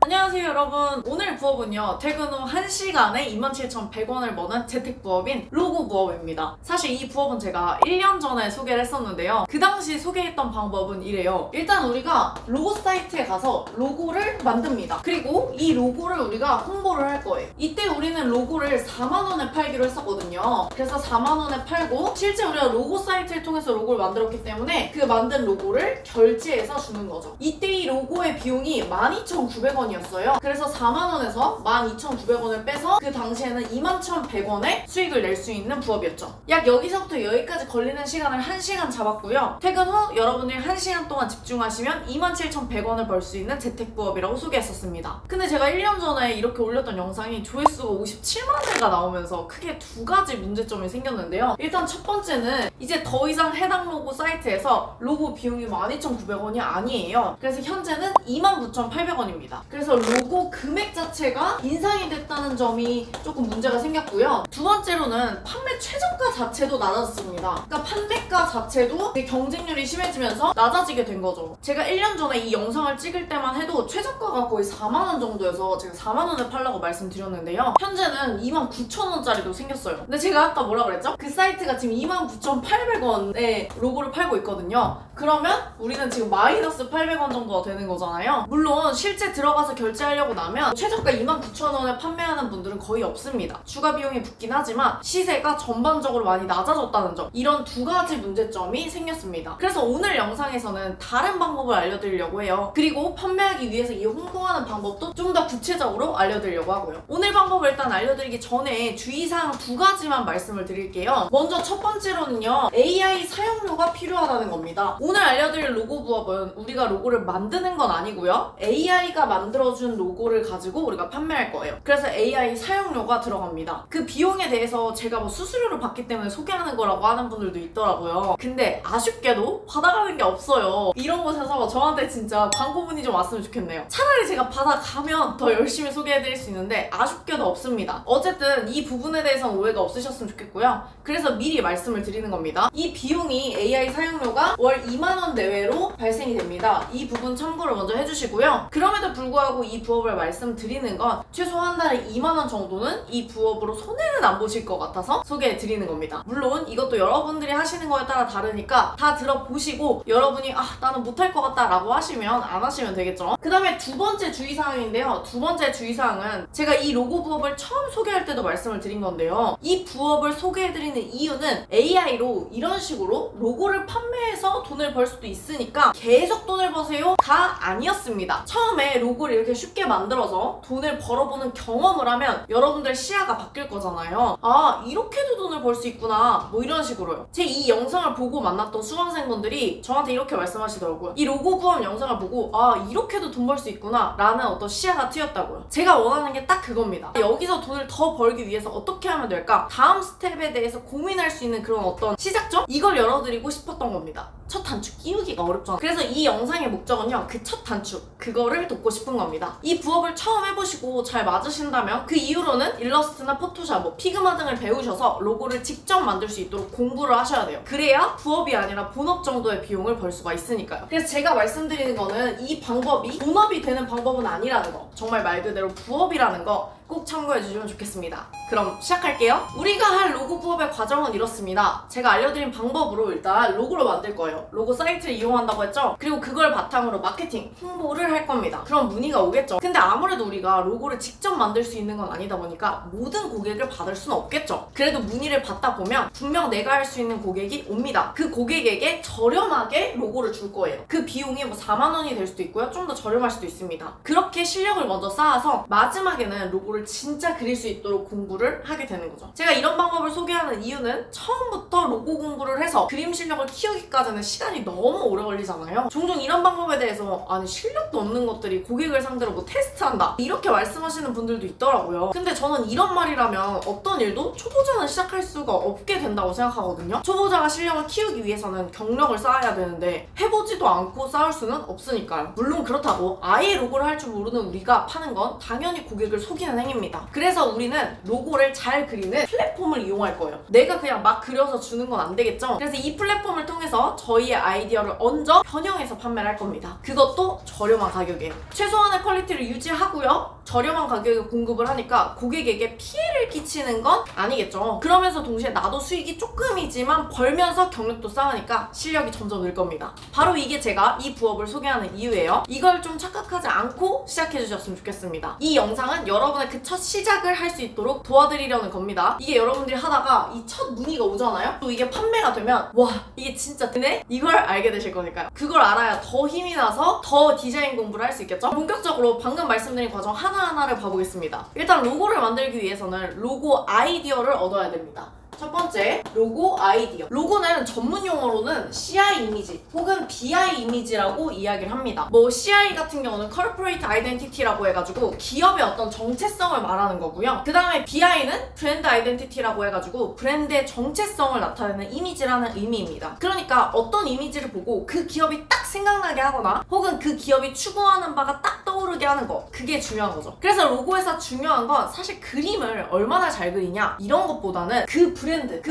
안녕하세요 여러분. 오늘 부업은요 퇴근 후 1시간에 27,100원을 버는 재택부업인 로고 부업입니다. 사실 이 부업은 제가 1년 전에 소개를 했었는데요, 그 당시 소개했던 방법은 이래요. 일단 우리가 로고 사이트에 가서 로고를 만듭니다. 그리고 이 로고를 우리가 홍보를 할 거예요. 이때 우리는 로고를 4만원에 팔기로 했었거든요. 그래서 4만원에 팔고, 실제 우리가 로고 사이트를 통해서 로고를 만들었기 때문에 그 만든 로고를 결제해서 주는 거죠. 이때 이 로고의 비용이 12,900원이었어요. 그래서 4만원에서 12,900원을 빼서 그 당시에는 21,100원의 수익을 낼 수 있는 부업이었죠. 약 여기서부터 여기까지 걸리는 시간을 1시간 잡았고요. 퇴근 후 여러분들이 1시간 동안 집중하시면 27,100원을 벌 수 있는 재택부업이라고 소개했었습니다. 근데 제가 1년 전에 이렇게 올렸던 영상이 조회수가 57만 회가 나오면서 크게 두 가지 문제점이 생겼는데요. 일단 첫 번째는 이제 더 이상 해당 로고 사이트에서 로고 비용이 12,900원이 아니에요. 그래서 현재는 29,800원입니다. 그래서 로고 금액 자체가 인상이 됐다는 점이 조금 문제가 생겼고요. 두 번째로는 판매 최저가 자체도 낮아졌습니다. 그러니까 판매가 자체도 경쟁률이 심해지면서 낮아지게 된 거죠. 제가 1년 전에 이 영상을 찍을 때만 해도 최저가가 거의 4만원 정도여서 제가 4만원에 팔라고 말씀드렸는데요. 현재는 29,000원짜리도 생겼어요. 근데 제가 아까 뭐라 그랬죠? 그 사이트가 지금 29,800원에 로고를 팔고 있거든요. 그러면 우리는 지금 마이너스 800원 정도가 되는 거잖아요. 물론 실제 들어가서 결제하려고 나면 최저가 29,000원에 판매하는 분들은 거의 없습니다. 추가 비용이 붙긴 하지만 시세가 전반적으로 많이 낮아졌다는 점, 이런 두 가지 문제점이 생겼습니다. 그래서 오늘 영상에서는 다른 방법을 알려드리려고 해요. 그리고 판매하기 위해서 이 홍보하는 방법도 좀 더 구체적으로 알려드리려고 하고요. 오늘 방법을 일단 알려드리기 전에 주의사항 두 가지만 말씀을 드릴게요. 먼저 첫 번째로는요, AI 사용료가 필요하다는 겁니다. 오늘 알려드릴 로고 부업은 우리가 로고를 만드는 건 아니고요, AI가 만들어준 로고를 가지고 우리가 판매할 거예요. 그래서 AI 사용료가 들어갑니다. 그 비용에 대해서 제가 뭐 수수료를 받기 때문에 소개하는 거라고 하는 분들도 있더라고요. 근데 아쉽게도 받아가는 게 없어요. 이런 곳에서 저한테 진짜 광고 문의 좀 왔으면 좋겠네요. 차라리 제가 받아가면 더 열심히 소개해드릴 수 있는데 아쉽게도 없습니다. 어쨌든 이 부분에 대해서는 오해가 없으셨으면 좋겠고요. 그래서 미리 말씀을 드리는 겁니다. 이 비용이 AI 사용료가 월 2만원 내외로 발생이 됩니다. 이 부분 참고를 먼저 해주시고요. 그럼에도 불구하고 이 부업을 말씀드리는 건 최소 한 달에 2만원 정도는 이 부업으로 손해는 안 보실 것 같아서 소개해드리는 겁니다. 물론 이것도 여러분들이 하시는 거에 따라 다르니까 다 들어보시고 여러분이 나는 못할 것 같다 라고 하시면 안 하시면 되겠죠. 그 다음에 두 번째 주의사항인데요. 두 번째 주의사항은 제가 이 로고 부업을 처음 소개할 때도 말씀을 드린 건데요. 이 부업을 소개해드리는 이유는 AI로 이런 식으로 로고를 판매해서 돈을 벌 수도 있으니까 계속 돈을 버세요가 아니었습니다. 처음에 로고를 이렇게 쉽게 만들어서 돈을 벌어보는 경험을 하면 여러분들 시야가 바뀔 거잖아요. 이렇게도 돈을 벌 수 있구나, 뭐 이런 식으로요. 제 이 영상을 보고 만났던 수강생분들이 저한테 이렇게 말씀하시더라고요. 이 로고 부업 영상을 보고 이렇게도 돈 벌 수 있구나 라는 어떤 시야가 트였다고요. 제가 원하는 게 딱 그겁니다. 여기서 돈을 더 벌기 위해서 어떻게 하면 될까? 다음 스텝에 대해서 고민할 수 있는 그런 어떤 시작점? 이걸 열어드리고 싶었던 겁니다. 첫 단축 끼우기가 어렵잖아. 그래서 이 영상의 목적은요, 그 첫 단축, 그거를 돕고 싶은 겁니다. 이 부업을 처음 해보시고 잘 맞으신다면 그 이후로는 일러스트나 포토샵, 피그마 등을 배우셔서 로고를 직접 만들 수 있도록 공부를 하셔야 돼요. 그래야 부업이 아니라 본업 정도의 비용을 벌 수가 있으니까요. 그래서 제가 말씀드리는 거는 이 방법이 본업이 되는 방법은 아니라는 거, 정말 말 그대로 부업이라는 거 꼭 참고해 주시면 좋겠습니다. 그럼 시작할게요. 우리가 할 로고 부업의 과정은 이렇습니다. 제가 알려드린 방법으로 일단 로고를 만들 거예요. 로고 사이트를 이용한다고 했죠? 그리고 그걸 바탕으로 마케팅, 홍보를 할 겁니다. 그럼 문의가 오겠죠? 근데 아무래도 우리가 로고를 직접 만들 수 있는 건 아니다 보니까 모든 고객을 받을 수는 없겠죠? 그래도 문의를 받다 보면 분명 내가 할 수 있는 고객이 옵니다. 그 고객에게 저렴하게 로고를 줄 거예요. 그 비용이 4만원이 될 수도 있고요, 좀 더 저렴할 수도 있습니다. 그렇게 실력을 먼저 쌓아서 마지막에는 로고를 진짜 그릴 수 있도록 공부를 하게 되는 거죠. 제가 이런 방법을 소개하는 이유는 처음부터 로고 공부를 해서 그림 실력을 키우기까지는 시간이 너무 오래 걸리잖아요. 종종 이런 방법에 대해서 아니 실력도 없는 것들이 고객을 상대로 뭐 테스트한다, 이렇게 말씀하시는 분들도 있더라고요. 근데 저는 이런 말이라면 어떤 일도 초보자는 시작할 수가 없게 된다고 생각하거든요. 초보자가 실력을 키우기 위해서는 경력을 쌓아야 되는데 해보지도 않고 쌓을 수는 없으니까요. 물론 그렇다고 아예 로고를 할 줄 모르는 우리가 파는 건 당연히 고객을 속이는 행위입니다. 그래서 우리는 로고를 잘 그리는 플랫폼을 이용할 거예요. 내가 그냥 막 그려서 주는 건 안 되겠죠? 그래서 이 플랫폼을 통해서 저희의 아이디어를 얹어 변형해서 판매를 할 겁니다. 그것도 저렴한 가격이에요. 최소한의 퀄리티를 유지하고요. 저렴한 가격에 공급을 하니까 고객에게 피해를 끼치는 건 아니겠죠. 그러면서 동시에 나도 수익이 조금이지만 벌면서 경력도 쌓으니까 실력이 점점 늘 겁니다. 바로 이게 제가 이 부업을 소개하는 이유예요. 이걸 좀 착각하지 않고 시작해 주셨으면 좋겠습니다. 이 영상은 여러분의 그 첫 시작을 할 수 있도록 도와드리려는 겁니다. 이게 여러분들이 하다가 이 첫 문의가 오잖아요? 또 이게 판매가 되면 와 이게 진짜 되네? 이걸 알게 되실 거니까요. 그걸 알아야 더 힘이 나서 더 디자인 공부를 할 수 있겠죠? 본격적으로 방금 말씀드린 과정 하나하나를 봐보겠습니다. 일단 로고를 만들기 위해서는 로고 아이디어를 얻어야 됩니다. 첫 번째, 로고 아이디어. 로고는 전문 용어로는 CI 이미지 혹은 BI 이미지라고 이야기를 합니다. 뭐 CI 같은 경우는 Corporate Identity라고 해가지고 기업의 어떤 정체성을 말하는 거고요. 그 다음에 BI는 브랜드 아이덴티티라고 해가지고 브랜드의 정체성을 나타내는 이미지라는 의미입니다. 그러니까 어떤 이미지를 보고 그 기업이 딱 생각나게 하거나 혹은 그 기업이 추구하는 바가 딱 떠오르게 하는 거, 그게 중요한 거죠. 그래서 로고에서 중요한 건 사실 그림을 얼마나 잘 그리냐 이런 것보다는 그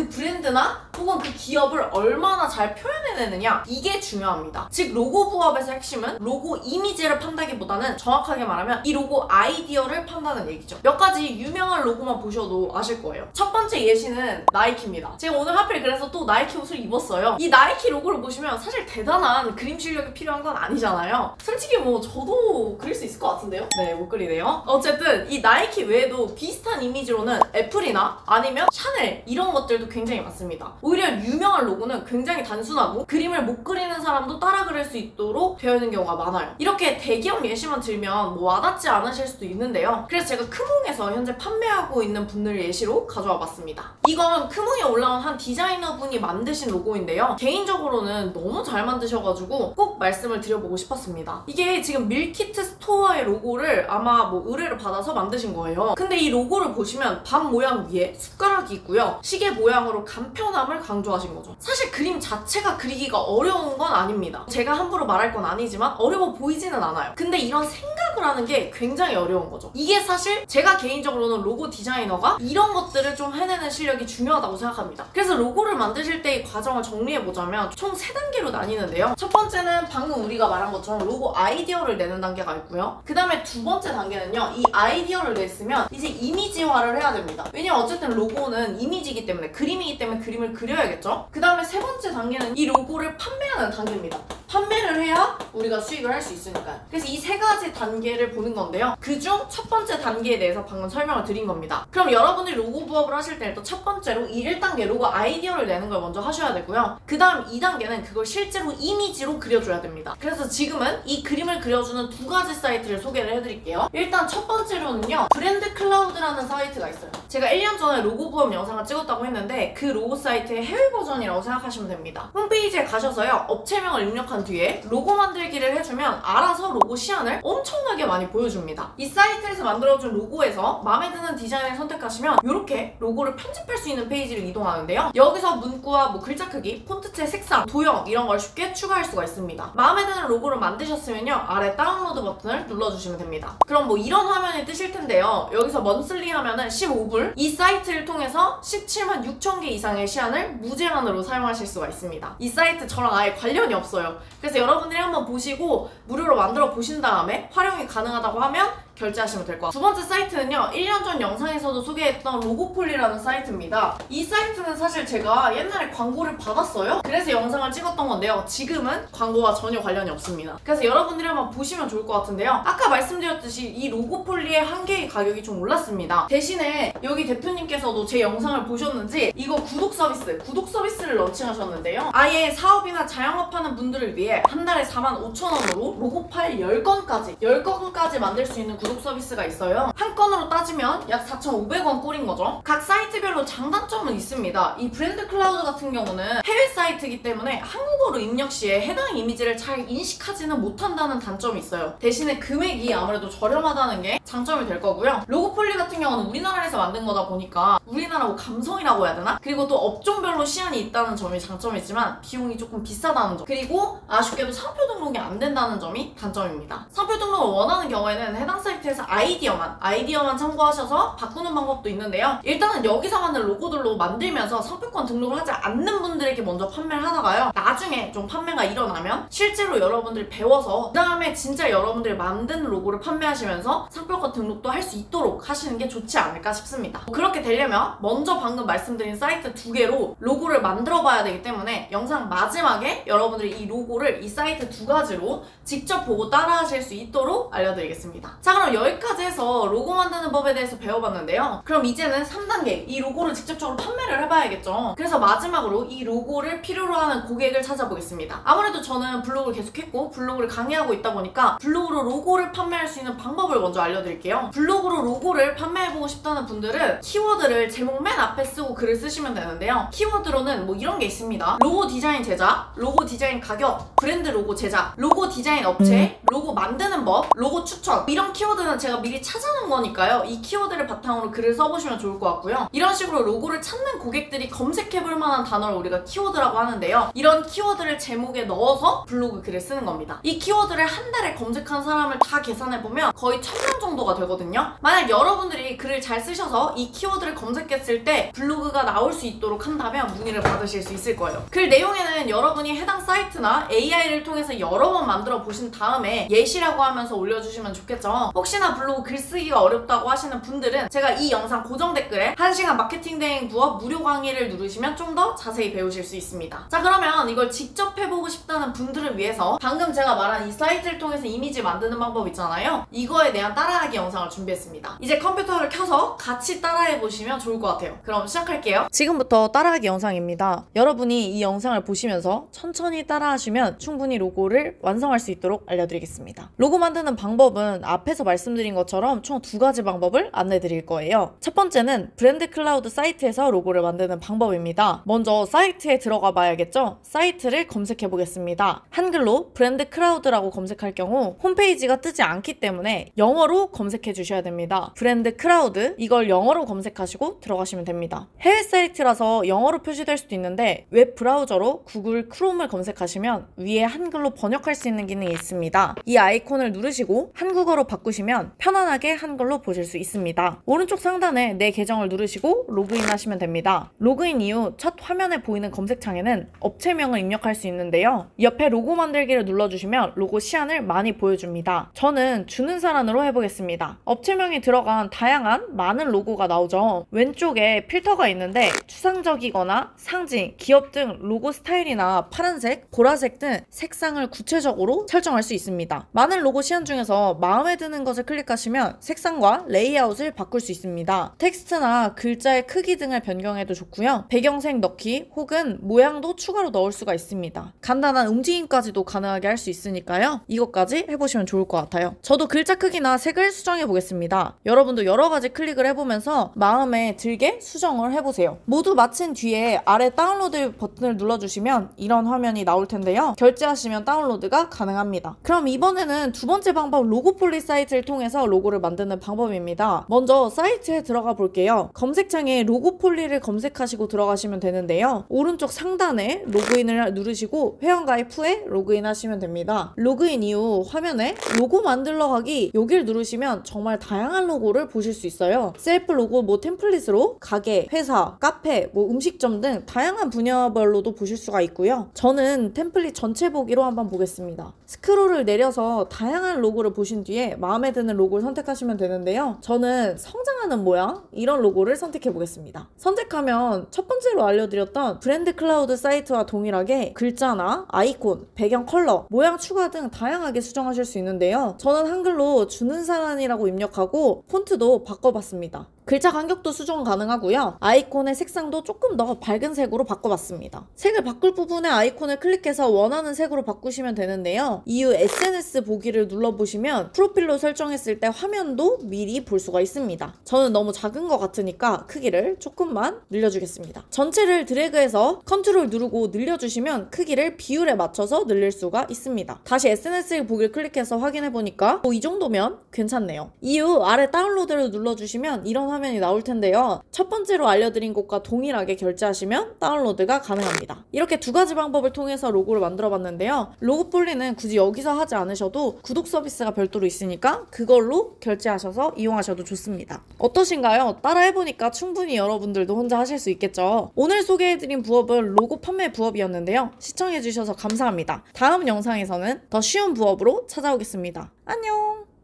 브랜드나 혹은 그 기업을 얼마나 잘 표현해내느냐, 이게 중요합니다. 즉 로고 부업에서 핵심은 로고 이미지를 판다기보다는 정확하게 말하면 이 로고 아이디어를 판다는 얘기죠. 몇 가지 유명한 로고만 보셔도 아실 거예요. 첫 번째 예시는 나이키입니다. 제가 오늘 하필 그래서 또 나이키 옷을 입었어요. 이 나이키 로고를 보시면 사실 대단한 그림 실력이 필요한 건 아니잖아요. 솔직히 뭐 저도 그릴 수 있을 것 같은데요? 네, 못 그리네요. 어쨌든 이 나이키 외에도 비슷한 이미지로는 애플이나 아니면 샤넬 이런 것들도 굉장히 많습니다. 오히려 유명한 로고는 굉장히 단순하고 그림을 못 그리는 사람도 따라 그릴 수 있도록 되어 있는 경우가 많아요. 이렇게 대기업 예시만 들면 뭐 와닿지 않으실 수도 있는데요. 그래서 제가 크몽에서 현재 판매하고 있는 분들 예시로 가져와 봤습니다. 이건 크몽에 올라온 한 디자이너분이 만드신 로고인데요. 개인적으로는 너무 잘 만드셔가지고 꼭 말씀을 드려보고 싶었습니다. 이게 지금 밀키트 스토어의 로고를 아마 뭐 의뢰를 받아서 만드신 거예요. 근데 이 로고를 보시면 밥 모양 위에 숟가락이 있고요. 시계 모양으로 간편함을 강조하신 거죠. 사실 그림 자체가 그리기가 어려운 건 아닙니다. 제가 함부로 말할 건 아니지만 어려워 보이지는 않아요. 근데 이런 생각을 하는 게 굉장히 어려운 거죠. 이게 사실 제가 개인적으로는 로고 디자이너가 이런 것들을 좀 해내는 실력이 중요하다고 생각합니다. 그래서 로고를 만드실 때의 과정을 정리해보자면 총 3단계로 나뉘는데요. 첫 번째는 방금 우리가 말한 것처럼 로고 아이디어를 내는 단계가 있고요. 그 다음에 두 번째 단계는요. 이 아이디어를 냈으면 이제 이미지화를 해야 됩니다. 왜냐면 어쨌든 로고는 이미지이기 때문에, 그림이기 때문에 그림을 그려야겠죠? 그 다음에 세 번째 단계는 이 로고를 판매하는 단계입니다. 판매를 해야 우리가 수익을 할 수 있으니까요. 그래서 이 세 가지 단계를 보는 건데요. 그중 첫 번째 단계에 대해서 방금 설명을 드린 겁니다. 그럼 여러분들이 로고 부업을 하실 때 일단 첫 번째로 이 1단계 로고 아이디어를 내는 걸 먼저 하셔야 되고요. 그 다음 2단계는 그걸 실제로 이미지로 그려줘야 됩니다. 그래서 지금은 이 그림을 그려주는 두 가지 사이트를 소개를 해드릴게요. 일단 첫 번째로는요. 브랜드 클라우드라는 사이트가 있어요. 제가 1년 전에 로고 부업 영상을 찍었다고 했는데 그 로고 사이트의 해외 버전이라고 생각하시면 됩니다. 홈페이지에 가셔서요. 업체명을 입력한 뒤에 로고 만들기를 해주면 알아서 로고 시안을 엄청나게 많이 보여줍니다. 이 사이트에서 만들어준 로고에서 마음에 드는 디자인을 선택하시면 이렇게 로고를 편집할 수 있는 페이지를 이동하는데요. 여기서 문구와 뭐 글자 크기, 폰트체 색상, 도형 이런 걸 쉽게 추가할 수가 있습니다. 마음에 드는 로고를 만드셨으면요. 아래 다운로드 버튼을 눌러주시면 됩니다. 그럼 뭐 이런 화면이 뜨실 텐데요. 여기서 먼슬리 하면은 15불, 이 사이트를 통해서 17만 6천 개 이상의 시안을 무제한으로 사용하실 수가 있습니다. 이 사이트 저랑 아예 관련이 없어요. 그래서 여러분들이 한번 보시고 무료로 만들어 보신 다음에 활용이 가능하다고 하면 결제하시면 될 것 같아요. 두 번째 사이트는요. 1년 전 영상에서도 소개했던 로고폴리라는 사이트입니다. 이 사이트는 사실 제가 옛날에 광고를 받았어요. 그래서 영상을 찍었던 건데요. 지금은 광고와 전혀 관련이 없습니다. 그래서 여러분들이 한번 보시면 좋을 것 같은데요. 아까 말씀드렸듯이 이 로고폴리의 한 개의 가격이 좀 올랐습니다. 대신에 여기 대표님께서도 제 영상을 보셨는지 이거 구독 서비스를 런칭하셨는데요. 아예 사업이나 자영업하는 분들을 위해 한 달에 45,000원으로 로고 파일 10건까지 만들 수 있는 구독 서비스가 있어요. 한 건으로 따지면 약 4,500원 꼴인 거죠. 각 사이트별로 장단점은 있습니다. 이 브랜드 클라우드 같은 경우는 해외 사이트이기 때문에 한국어로 입력 시에 해당 이미지를 잘 인식하지는 못한다는 단점이 있어요. 대신에 금액이 아무래도 저렴하다는 게 장점이 될 거고요. 로고폴리 같은 경우는 우리나라에서 만든 거다 보니까 우리나라 뭐 감성이라고 해야 되나? 그리고 또 업종별로 시안이 있다는 점이 장점이지만 비용이 조금 비싸다는 점, 그리고 아쉽게도 상표 등록이 안 된다는 점이 단점입니다. 상표 등록을 원하는 경우에는 해당 사이트 사이트에서 아이디어만 참고하셔서 바꾸는 방법도 있는데요. 일단은 여기서 만든 로고들로 만들면서 상표권 등록을 하지 않는 분들에게 먼저 판매를 하다가요, 나중에 좀 판매가 일어나면 실제로 여러분들이 배워서 그 다음에 진짜 여러분들이 만든 로고를 판매하시면서 상표권 등록도 할 수 있도록 하시는 게 좋지 않을까 싶습니다. 그렇게 되려면 먼저 방금 말씀드린 사이트 2개로 로고를 만들어 봐야 되기 때문에 영상 마지막에 여러분들이 이 로고를 이 사이트 2가지로 직접 보고 따라 하실 수 있도록 알려드리겠습니다. 자, 그럼 여기까지 해서 로고 만드는 법에 대해서 배워봤는데요. 그럼 이제는 3단계, 이 로고를 직접적으로 판매를 해봐야겠죠. 그래서 마지막으로 이 로고를 필요로 하는 고객을 찾아보겠습니다. 아무래도 저는 블로그를 계속했고 블로그를 강의하고 있다 보니까 블로그로 로고를 판매할 수 있는 방법을 먼저 알려드릴게요. 블로그로 로고를 판매해보고 싶다는 분들은 키워드를 제목 맨 앞에 쓰고 글을 쓰시면 되는데요. 키워드로는 뭐 이런 게 있습니다. 로고 디자인 제작, 로고 디자인 가격, 브랜드 로고 제작, 로고 디자인 업체, 로고 만드는 법, 로고 추천, 이런 키워드는 제가 미리 찾아놓은 거니까요. 이 키워드를 바탕으로 글을 써보시면 좋을 것 같고요. 이런 식으로 로고를 찾는 고객들이 검색해볼 만한 단어를 우리가 키워드라고 하는데요. 이런 키워드를 제목에 넣어서 블로그 글을 쓰는 겁니다. 이 키워드를 한 달에 검색한 사람을 다 계산해보면 거의 1000명 정도가 되거든요. 만약 여러분들이 글을 잘 쓰셔서 이 키워드를 검색했을 때 블로그가 나올 수 있도록 한다면 문의를 받으실 수 있을 거예요. 글 내용에는 여러분이 해당 사이트나 AI를 통해서 여러 번 만들어 보신 다음에 예시라고 하면서 올려주시면 좋겠죠. 혹시나 블로그 글쓰기가 어렵다고 하시는 분들은 제가 이 영상 고정 댓글에 1시간 마케팅 대행 부업 무료 강의를 누르시면 좀 더 자세히 배우실 수 있습니다. 자, 그러면 이걸 직접 해보고 싶다는 분들을 위해서 방금 제가 말한 이 사이트를 통해서 이미지 만드는 방법 있잖아요. 이거에 대한 따라하기 영상을 준비했습니다. 이제 컴퓨터를 켜서 같이 따라해보시면 좋을 것 같아요. 그럼 시작할게요. 지금부터 따라하기 영상입니다. 여러분이 이 영상을 보시면서 천천히 따라하시면 충분히 로고를 완성할 수 있도록 알려드리겠습니다. 로고 만드는 방법은 앞에서 말씀드린 것처럼 총 2가지 방법을 안내드릴 거예요. 첫 번째는 브랜드 클라우드 사이트에서 로고를 만드는 방법입니다. 먼저 사이트에 들어가 봐야겠죠? 사이트를 검색해 보겠습니다. 한글로 브랜드 클라우드라고 검색할 경우 홈페이지가 뜨지 않기 때문에 영어로 검색해 주셔야 됩니다. 브랜드 클라우드, 이걸 영어로 검색하시고 들어가시면 됩니다. 해외 사이트라서 영어로 표시될 수도 있는데 웹 브라우저로 구글 크롬을 검색하시면 위에 한글로 번역할 수 있는 기능이 있습니다. 이 아이콘을 누르시고 한국어로 바꾸시면 편안하게 한글로 보실 수 있습니다. 오른쪽 상단에 내 계정을 누르시고 로그인 하시면 됩니다. 로그인 이후 첫 화면에 보이는 검색창에는 업체명을 입력할 수 있는데요. 옆에 로고 만들기를 눌러주시면 로고 시안을 많이 보여줍니다. 저는 주는사란으로 해보겠습니다. 업체명이 들어간 다양한 많은 로고가 나오죠. 왼쪽에 필터가 있는데 추상적이거나 상징, 기업 등 로고 스타일이나 파란색, 보라색 등 색상을 구체적으로 설정할 수 있습니다. 많은 로고 시안 중에서 마음에 드는 것을 클릭하시면 색상과 레이아웃을 바꿀 수 있습니다. 텍스트나 글자의 크기 등을 변경해도 좋고요. 배경색 넣기 혹은 모양도 추가로 넣을 수가 있습니다. 간단한 움직임까지도 가능하게 할 수 있으니까요. 이것까지 해보시면 좋을 것 같아요. 저도 글자 크기나 색을 수정해 보겠습니다. 여러분도 여러 가지 클릭을 해보면서 마음에 들게 수정을 해보세요. 모두 마친 뒤에 아래 다운로드 버튼을 눌러주시면 이런 화면이 나올 텐데요. 결제하시면 다운로드가 가능합니다. 그럼 이번에는 두 번째 방법, 로고폴리 사이트를 통해서 로고를 만드는 방법입니다. 먼저 사이트에 들어가 볼게요. 검색창에 로고폴리를 검색하시고 들어가시면 되는데요. 오른쪽 상단에 로그인을 누르시고 회원가입 후에 로그인 하시면 됩니다. 로그인 이후 화면에 로고 만들러 가기, 여길 누르시면 정말 다양한 로고를 보실 수 있어요. 셀프 로고, 템플릿으로 가게, 회사, 카페, 음식점 등 다양한 분야별로도 보실 수가 있고요. 저는 템플릿 전체 보기로 한번 보겠습니다. 스크롤을 내려서 다양한 로고를 보신 뒤에 마음에 드는 로고를 선택하시면 되는데요. 저는 성장하는 모양, 이런 로고를 선택해 보겠습니다. 선택하면 첫 번째로 알려드렸던 브랜드 클라우드 사이트와 동일하게 글자나 아이콘, 배경 컬러, 모양 추가 등 다양하게 수정하실 수 있는데요. 저는 한글로 주는사란이라고 입력하고 폰트도 바꿔봤습니다. 글자 간격도 수정 가능하고요. 아이콘의 색상도 조금 더 밝은 색으로 바꿔봤습니다. 색을 바꿀 부분에 아이콘을 클릭해서 원하는 색으로 바꾸시면 되는데요. 이후 SNS 보기를 눌러보시면 프로필로 설정했을 때 화면도 미리 볼 수가 있습니다. 저는 너무 작은 것 같으니까 크기를 조금만 늘려주겠습니다. 전체를 드래그해서 컨트롤 누르고 늘려주시면 크기를 비율에 맞춰서 늘릴 수가 있습니다. 다시 SNS 보기를 클릭해서 확인해보니까 이 정도면 괜찮네요. 이후 아래 다운로드를 눌러주시면 이런 화면이 나올 텐데요. 첫 번째로 알려드린 곳과 동일하게 결제하시면 다운로드가 가능합니다. 이렇게 두 가지 방법을 통해서 로고를 만들어 봤는데요. 로고 폴리는 굳이 여기서 하지 않으셔도 구독 서비스가 별도로 있으니까 그걸로 결제하셔서 이용하셔도 좋습니다. 어떠신가요? 따라 해보니까 충분히 여러분들도 혼자 하실 수 있겠죠. 오늘 소개해드린 부업은 로고 판매 부업이었는데요. 시청해주셔서 감사합니다. 다음 영상에서는 더 쉬운 부업으로 찾아오겠습니다. 안녕!